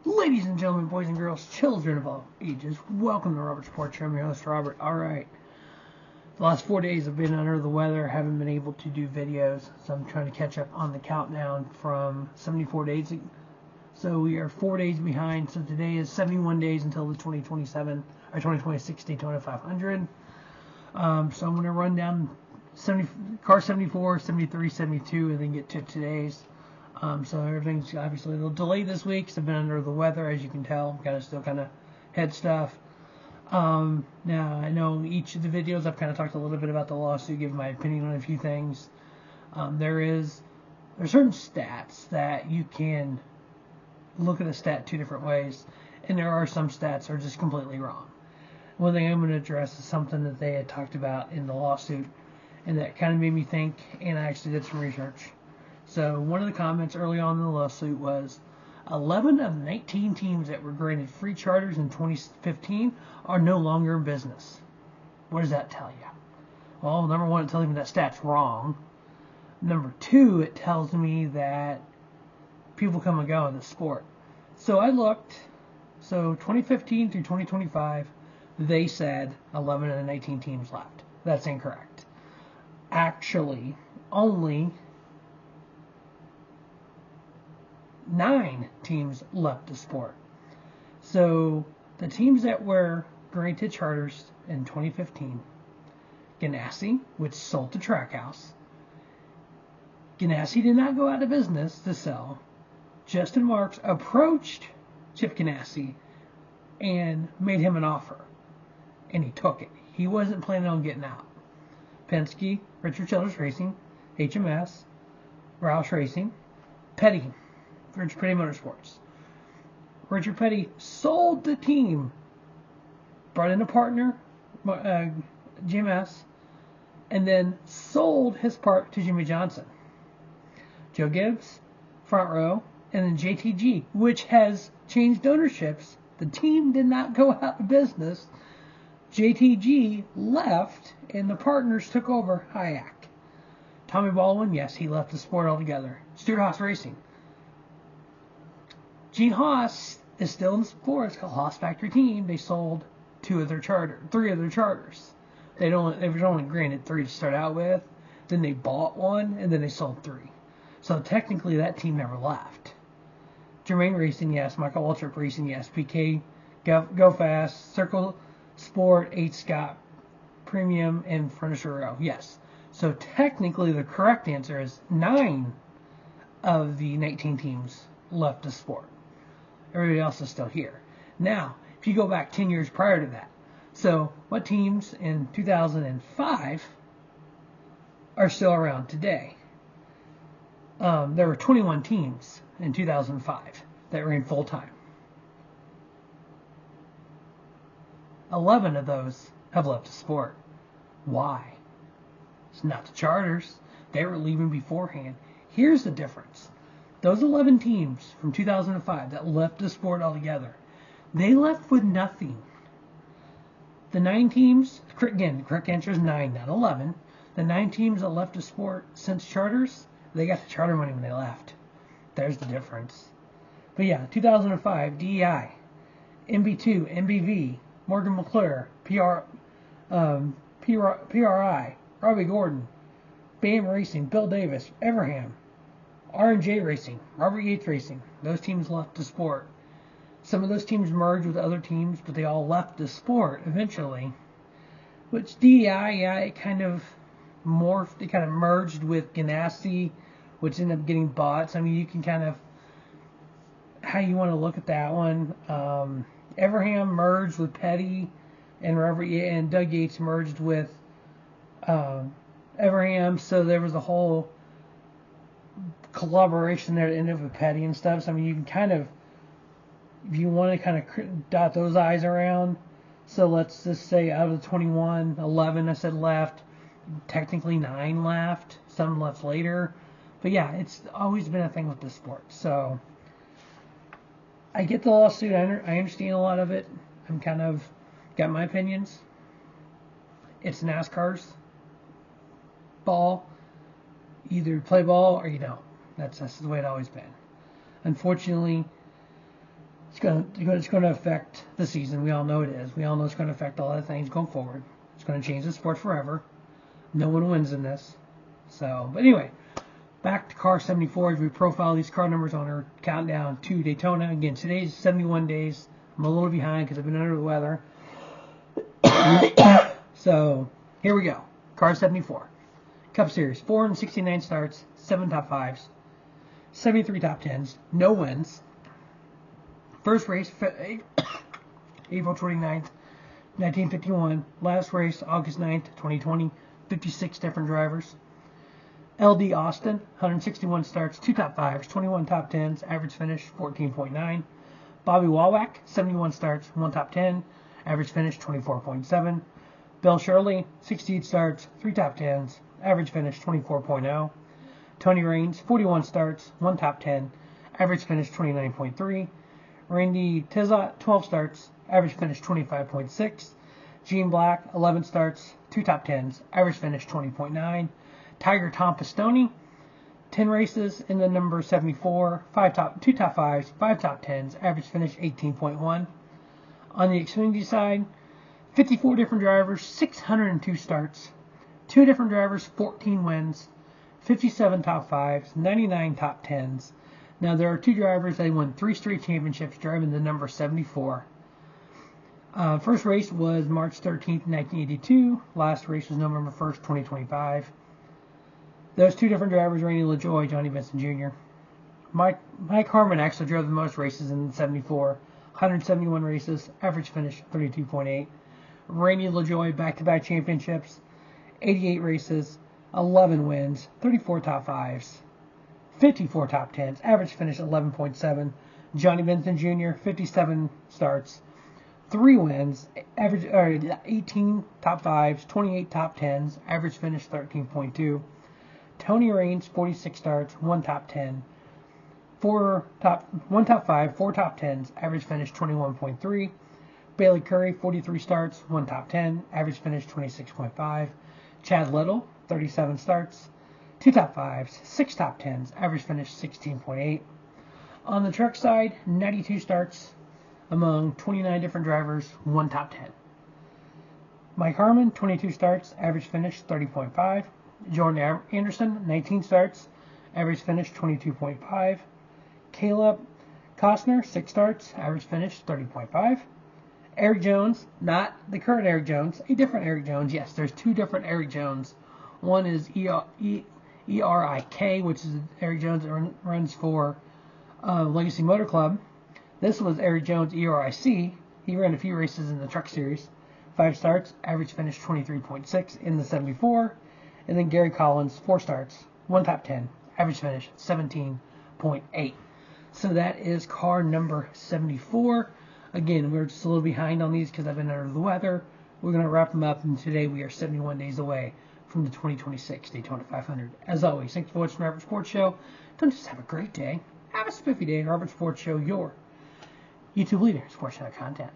Ladies and gentlemen, boys and girls, children of all ages, welcome to Robert's Porch. I'm your host, Robert. Alright, the last 4 days I've been under the weather, haven't been able to do videos, so I'm trying to catch up on the countdown from 74 days. So we are 4 days behind, so today is 71 days until the 2027, or 2026 Daytona 500. So I'm going to run down car 74, 73, 72, and then get to today's. So everything's obviously a little delayed this week because I've been under the weather, as you can tell. Still kind of head stuff. Now, I know each of the videos I've kind of talked a little bit about the lawsuit, given my opinion on a few things. There's certain stats that you can look at a stat two different ways, and there are some stats that are just completely wrong. One thing I'm going to address is something that they had talked about in the lawsuit, and that kind of made me think, and I actually did some research. So one of the comments early on in the lawsuit was 11 of 19 teams that were granted free charters in 2015 are no longer in business. What does that tell you? Well, number one, it tells me that stat's wrong. Number two, it tells me that people come and go in the sport. So I looked. So 2015 through 2025, they said 11 of the 19 teams left. That's incorrect. Actually, only 9 teams left the sport. So the teams that were granted charters in 2015, Ganassi, which sold to Trackhouse. Ganassi did not go out of business to sell. Justin Marks approached Chip Ganassi and made him an offer, and he took it. He wasn't planning on getting out. Penske, Richard Childress Racing, HMS, Roush Racing, Petty, Richard Petty Motorsports. Richard Petty sold the team, brought in a partner, GMS, and then sold his part to Jimmy Johnson. Joe Gibbs, front row, and then JTG, which has changed ownerships. The team did not go out of business. JTG left, and the partners took over Hayek. Tommy Baldwin, yes, he left the sport altogether. Stuart Haas Racing. Gene Haas is still in the sport. It's called Haas Factory Team. They sold 3 of their charters. They were only granted 3 to start out with. Then they bought 1, and then they sold 3. So technically, that team never left. Germain Racing, yes. Michael Waltrip Racing, yes. PK, Go Fast, Circle Sport, 8 Scott Premium, and Furniture Row, yes. So technically, the correct answer is 9 of the 19 teams left the sport. Everybody else is still here. Now, if you go back 10 years prior to that, so what teams in 2005 are still around today? There were 21 teams in 2005 that ran full-time. 11 of those have left the sport. Why? It's not the charters. They were leaving beforehand. Here's the difference. Those 11 teams from 2005 that left the sport altogether, they left with nothing. The 9 teams, again, the correct answer is 9, not 11. The 9 teams that left the sport since charters, they got the charter money when they left. There's the difference. But yeah, 2005, DEI, MB2, MBV, Morgan McClure, PRI, Robbie Gordon, BAM Racing, Bill Davis, Everham, R&J Racing, Robert Yates Racing. Those teams left the sport. Some of those teams merged with other teams, but they all left the sport eventually. Which DEI, yeah, it kind of morphed. It kind of merged with Ganassi, which ended up getting bought. So, I mean, you can kind of, how you want to look at that one. Everham merged with Petty, and Doug Yates merged with Everham. So there was a whole collaboration there to end up with Petty and stuff. So I mean, you can kind of, if you want to kind of dot those I's around. So let's just say out of the 21, 11 I said left. Technically 9 left. Some left later. But yeah, it's always been a thing with this sport. So I get the lawsuit. I understand a lot of it. I'm kind of got my opinions. It's NASCAR's ball. Either play ball or you don't. That's the way it's always been. Unfortunately, it's It's going to affect the season. We all know it is. We all know it's going to affect a lot of things going forward. It's going to change the sport forever. No one wins in this. So, but anyway, back to car 74 as we profile these car numbers on our countdown to Daytona. Again, today's 71 days. I'm a little behind because I've been under the weather. So, here we go. Car 74. Cup Series, 469 starts, 7 top 5s, 73 top 10s, no wins. First race, April 29th, 1951. Last race, August 9th, 2020. 56 different drivers. LD Austin, 161 starts, 2 top 5s, 21 top 10s, average finish 14.9. Bobby Wallach, 71 starts, 1 top 10, average finish 24.7. Bill Shirley, 68 starts, 3 top 10s, average finish 24.0. Tony Raines, 41 starts, 1 top 10, average finish 29.3. Randy Tizot, 12 starts, average finish 25.6. Gene Black, 11 starts, 2 top 10s, average finish 20.9. Tiger Tom Pistone, 10 races in the number 74, 2 top 5s, 5 top 10s, average finish 18.1. On the Xfinity side, 54 different drivers, 602 starts, 2 different drivers, 14 wins, 57 top 5s, 99 top 10s. Now, there are 2 drivers that won 3 straight championships driving the number 74. First race was March 13th, 1982. Last race was November 1st, 2025. Those 2 different drivers, Randy LaJoie, Johnny Benson Jr. Mike Harmon actually drove the most races in 74. 171 races, average finish 32.8. Randy LaJoie, back-to-back championships, 88 races, 11 wins, 34 top 5s. 54 top 10s, average finish 11.7. Johnny Benson Jr., 57 starts, 3 wins, average 18 top 5s, 28 top 10s, average finish 13.2. Tony Raines, 46 starts, 1 top 10, 1 top 5, 4 top 10s, average finish 21.3. Bailey Curry, 43 starts, 1 top 10, average finish 26.5. Chad Little, 37 starts, 2 top 5s, 6 top 10s, average finish 16.8. On the truck side, 92 starts among 29 different drivers, 1 top 10. Mike Harmon, 22 starts, average finish 30.5. Jordan Anderson, 19 starts, average finish 22.5. Caleb Costner, 6 starts, average finish 30.5. Eric Jones, not the current Eric Jones, a different Eric Jones. Yes, there's 2 different Eric Jones. One is ERIK, which is Eric Jones that runs for Legacy Motor Club. This was Eric Jones, ERIC. He ran a few races in the Truck Series. 5 starts, average finish 23.6 in the 74. And then Gary Collins, 4 starts, 1 top 10, average finish 17.8. So that is car number 74. Again, we're just a little behind on these because I've been under the weather. We're going to wrap them up, and today we are 71 days away from the 2026 Daytona 500. As always, thanks for watching the Robert Sports Show. Don't just have a great day. Have a spiffy day. Robert Sports Show, your YouTube leader in sports channel content.